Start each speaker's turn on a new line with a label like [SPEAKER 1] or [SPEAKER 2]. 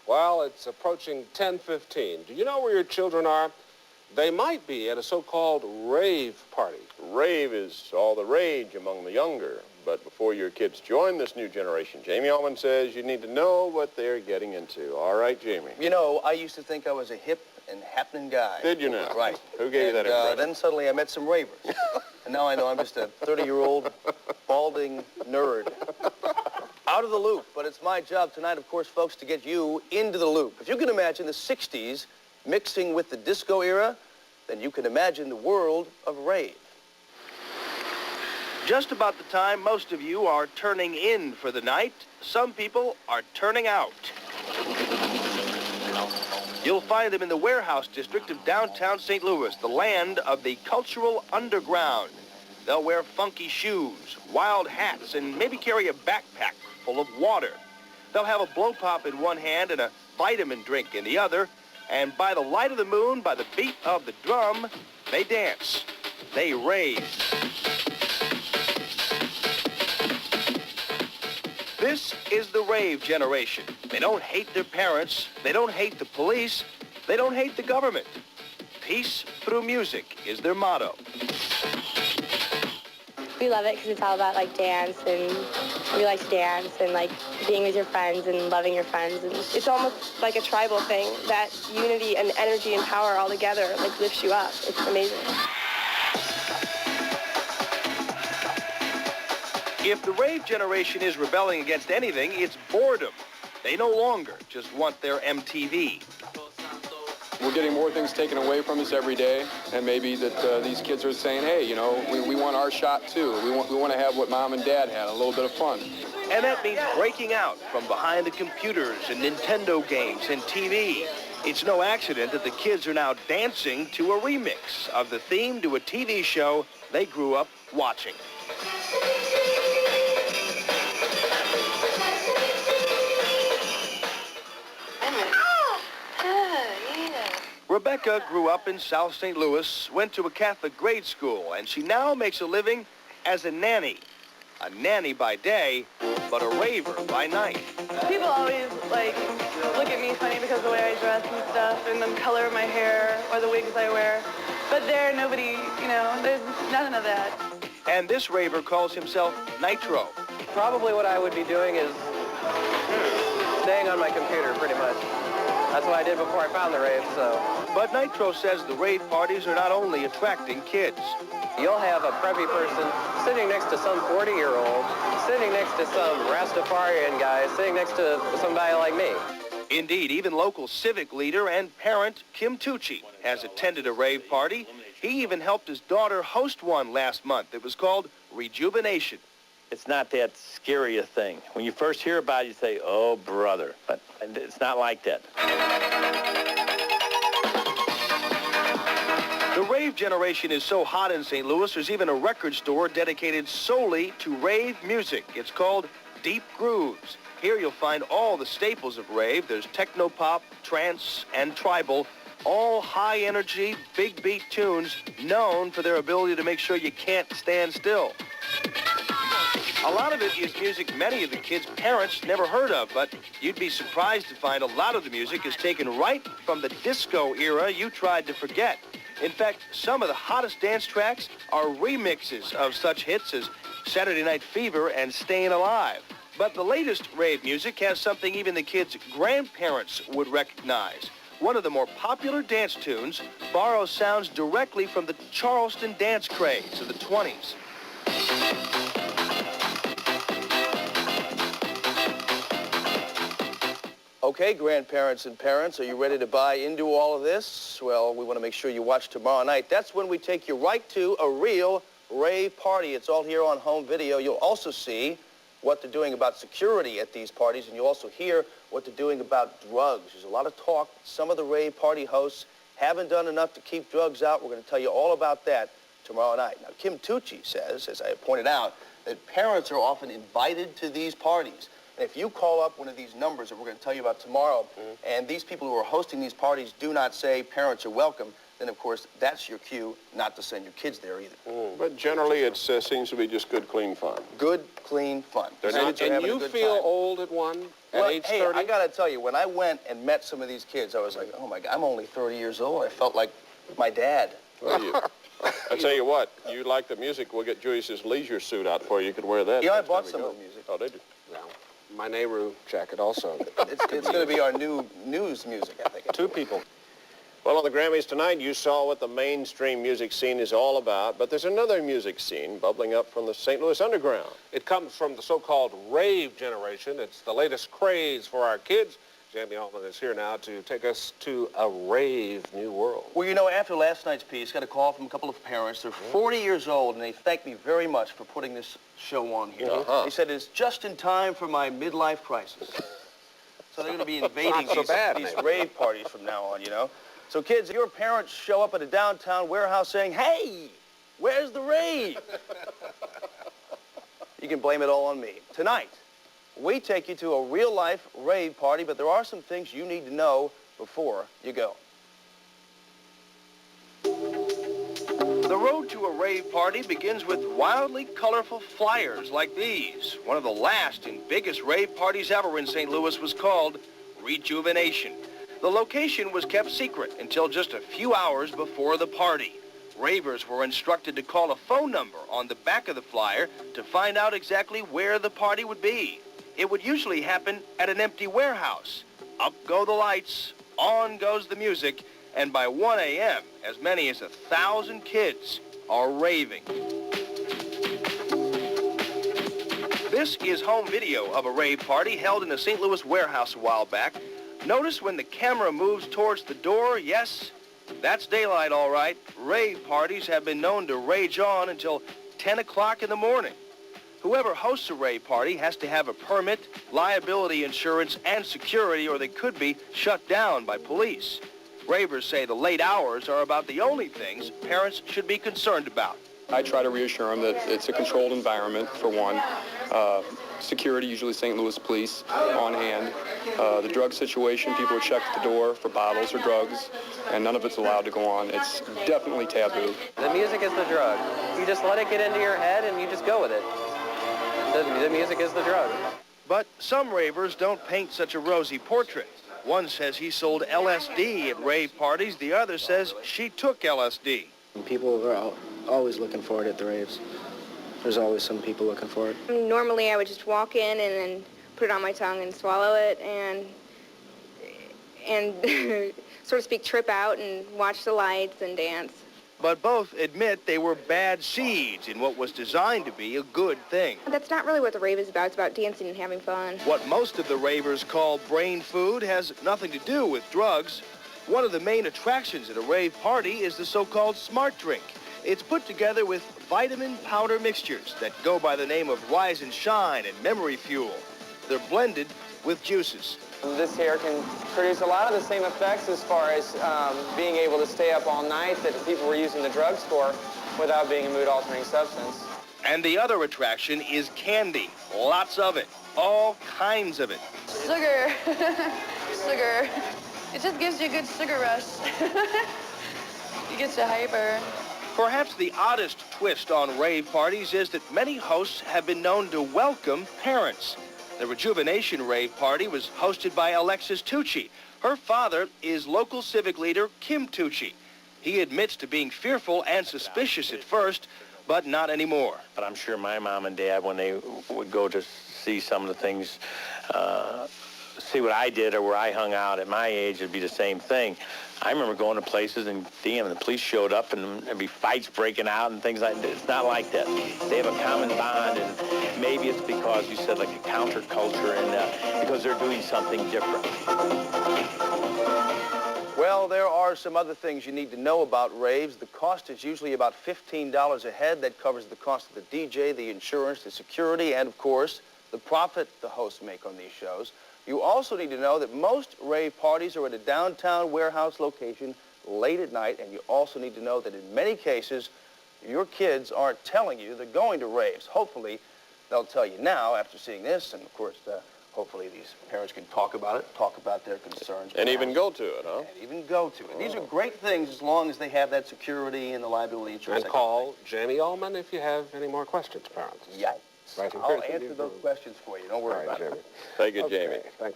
[SPEAKER 1] Well, it's approaching 10:15. Do you know where your children are? They might be at a so-called rave party.
[SPEAKER 2] Rave is all the rage among the younger. But before your kids join this new generation, Jamie Allman says you need to know what they're getting into. All right, Jamie.
[SPEAKER 3] You know, I used to think I was a hip and happening guy.
[SPEAKER 2] Did you now?
[SPEAKER 3] Right.
[SPEAKER 2] Who gave you that impression?
[SPEAKER 3] Then suddenly I met some ravers. And now I know I'm just a 30-year-old balding nerd. Out of the loop. But it's my job tonight, of course, folks, to get you into the loop. If you can imagine the 60s mixing with the disco era, then you can imagine the world of rave. Just about the time most of you are turning in for the night, some people are turning out. You'll find them in the warehouse district of downtown St. Louis, the land of the cultural underground. They'll wear funky shoes, wild hats, and maybe carry a backpack full of water. They'll have a blow pop in one hand and a vitamin drink in the other, and by the light of the moon, by the beat of the drum, they dance. They rave. This is the rave generation. They don't hate their parents. They don't hate the police. They don't hate the government. Peace through music is their motto.
[SPEAKER 4] We love it because it's all about, like, dance, and we like to dance, and, like, being with your friends and loving your friends. And it's almost like a tribal thing. That unity and energy and power all together, like, lifts you up. It's amazing.
[SPEAKER 3] If the rave generation is rebelling against anything, it's boredom. They no longer just want their MTV.
[SPEAKER 5] We're getting more things taken away from us every day, and maybe that these kids are saying, hey, you know, we want our shot too. We want to have what Mom and Dad had, a little bit of fun.
[SPEAKER 3] And that means breaking out from behind the computers and Nintendo games and TV. It's no accident that the kids are now dancing to a remix of the theme to a TV show they grew up watching. Rebecca grew up in South St. Louis, went to a Catholic grade school, and she now makes a living as a nanny. A nanny by day, but a raver by night.
[SPEAKER 6] People always, like, look at me funny because of the way I dress and stuff, and the color of my hair, or the wigs I wear. But there, nobody, you know, there's none of that.
[SPEAKER 3] And this raver calls himself Nitro.
[SPEAKER 7] Probably what I would be doing is staying on my computer, pretty much. That's what I did before I found the rave, so.
[SPEAKER 3] But Nitro says the rave parties are not only attracting kids.
[SPEAKER 7] You'll have a preppy person sitting next to some 40-year-old, sitting next to some Rastafarian guy, sitting next to somebody like me.
[SPEAKER 3] Indeed, even local civic leader and parent Kim Tucci has attended a rave party. He even helped his daughter host one last month. It was called Rejuvenation.
[SPEAKER 8] It's not that scary a thing. When you first hear about it, you say, oh, brother. But it's not like that.
[SPEAKER 3] The rave generation is so hot in St. Louis, there's even a record store dedicated solely to rave music. It's called Deep Grooves. Here you'll find all the staples of rave. There's techno-pop, trance, and tribal, all high-energy, big beat tunes known for their ability to make sure you can't stand still. A lot of it is music many of the kids' parents never heard of, but you'd be surprised to find a lot of the music is taken right from the disco era you tried to forget. In fact, some of the hottest dance tracks are remixes of such hits as Saturday Night Fever and Stayin' Alive. But the latest rave music has something even the kids' grandparents would recognize. One of the more popular dance tunes borrows sounds directly from the Charleston dance craze of the 20s. Okay, grandparents and parents, are you ready to buy into all of this? Well, we want to make sure you watch tomorrow night. That's when we take you right to a real rave party. It's all here on home video. You'll also see what they're doing about security at these parties, and you'll also hear what they're doing about drugs. There's a lot of talk. Some of the rave party hosts haven't done enough to keep drugs out. We're going to tell you all about that tomorrow night. Now, Kim Tucci says, as I pointed out, that parents are often invited to these parties. And if you call up one of these numbers that we're going to tell you about tomorrow, and these people who are hosting these parties do not say parents are welcome, then of course that's your cue not to send your kids there either.
[SPEAKER 2] But generally, it seems to be just good, clean fun.
[SPEAKER 3] Good, clean fun.
[SPEAKER 1] And you feel old at age 30?
[SPEAKER 3] I got to tell you, when I went and met some of these kids, I was like, oh my God, I'm only 30 years old. I felt like my dad.
[SPEAKER 2] Well, I tell you what, you like the music, we'll get Julius's leisure suit out for you. You could wear that.
[SPEAKER 3] Yeah, I bought some of the music.
[SPEAKER 2] Oh, did you?
[SPEAKER 1] Yeah. My Nehru jacket also.
[SPEAKER 3] It's going to be our new news music, I think.
[SPEAKER 1] Two people.
[SPEAKER 2] Well, on the Grammys tonight, you saw what the mainstream music scene is all about, but there's another music scene bubbling up from the St. Louis underground.
[SPEAKER 1] It comes from the so-called rave generation. It's the latest craze for our kids. Jamie Altman is here now to take us to a rave new world.
[SPEAKER 3] Well, you know, after last night's piece, got a call from a couple of parents. They're 40 years old, and they thanked me very much for putting this show on here. They said it's just in time for my midlife crisis. So they're going to be invading these rave parties from now on, you know. So kids, if your parents show up at a downtown warehouse saying, hey, where's the rave? You can blame it all on me. Tonight, we take you to a real-life rave party, but there are some things you need to know before you go. The road to a rave party begins with wildly colorful flyers like these. One of the last and biggest rave parties ever in St. Louis was called Rejuvenation. The location was kept secret until just a few hours before the party. Ravers were instructed to call a phone number on the back of the flyer to find out exactly where the party would be. It would usually happen at an empty warehouse. Up go the lights, on goes the music, and by 1 a.m., as many as 1,000 kids are raving. This is home video of a rave party held in a St. Louis warehouse a while back. Notice when the camera moves towards the door, yes, that's daylight, all right. Rave parties have been known to rage on until 10 o'clock in the morning. Whoever hosts a rave party has to have a permit, liability insurance, and security, or they could be shut down by police. Ravers say the late hours are about the only things parents should be concerned about.
[SPEAKER 5] I try to reassure them that it's a controlled environment, for one. Security, usually St. Louis police, on hand. The drug situation, people are checked at the door for bottles or drugs, and none of it's allowed to go on. It's definitely taboo.
[SPEAKER 7] The music is the drug. You just let it get into your head and you just go with it. The music is the drug.
[SPEAKER 3] But some ravers don't paint such a rosy portrait. One says he sold LSD at rave parties. The other says she took LSD.
[SPEAKER 9] People are always looking for it at the raves. There's always some people looking for it.
[SPEAKER 4] Normally I would just walk in and then put it on my tongue and swallow it and sort of speak, trip out and watch the lights and dance.
[SPEAKER 3] But both admit they were bad seeds in what was designed to be a good thing.
[SPEAKER 4] That's not really what the rave is about. It's about dancing and having fun.
[SPEAKER 3] What most of the ravers call brain food has nothing to do with drugs. One of the main attractions at a rave party is the so-called smart drink. It's put together with vitamin powder mixtures that go by the name of Rise and Shine and Memory Fuel. They're blended with juices.
[SPEAKER 10] This here can produce a lot of the same effects as far as being able to stay up all night that people were using the drugs for without being a mood-altering substance.
[SPEAKER 3] And the other attraction is candy. Lots of it. All kinds of it.
[SPEAKER 6] Sugar. Sugar. It just gives you a good sugar rush. It gets you hyper.
[SPEAKER 3] Perhaps the oddest twist on rave parties is that many hosts have been known to welcome parents. The Rejuvenation rave party was hosted by Alexis Tucci. Her father is local civic leader Kim Tucci. He admits to being fearful and suspicious at first, but not anymore.
[SPEAKER 8] But I'm sure my mom and dad, when they would go to see some of the things, see what I did or where I hung out at my age, it'd be the same thing. I remember going to places and damn, the police showed up and there'd be fights breaking out and things like that. It's not like that. They have a common bond, and maybe it's because you said like a counterculture and because they're doing something different.
[SPEAKER 3] Well, there are some other things you need to know about raves. The cost is usually about $15 a head. That covers the cost of the DJ, the insurance, the security, and of course, the profit the hosts make on these shows. You also need to know that most rave parties are at a downtown warehouse location late at night, and you also need to know that in many cases, your kids aren't telling you they're going to raves. Hopefully, they'll tell you now after seeing this, and of course, Hopefully these parents can talk about it, talk about their concerns.
[SPEAKER 2] And even go to it, huh?
[SPEAKER 3] And even go to it. These are great things as long as they have that security and the liability insurance.
[SPEAKER 1] And call Jamie Allman if you have any more questions, parents.
[SPEAKER 3] Yeah.
[SPEAKER 1] Right here.
[SPEAKER 3] I'll answer those questions for you. Don't worry about it.
[SPEAKER 2] Thank you,
[SPEAKER 1] Okay,
[SPEAKER 2] Jamie.
[SPEAKER 1] thank you.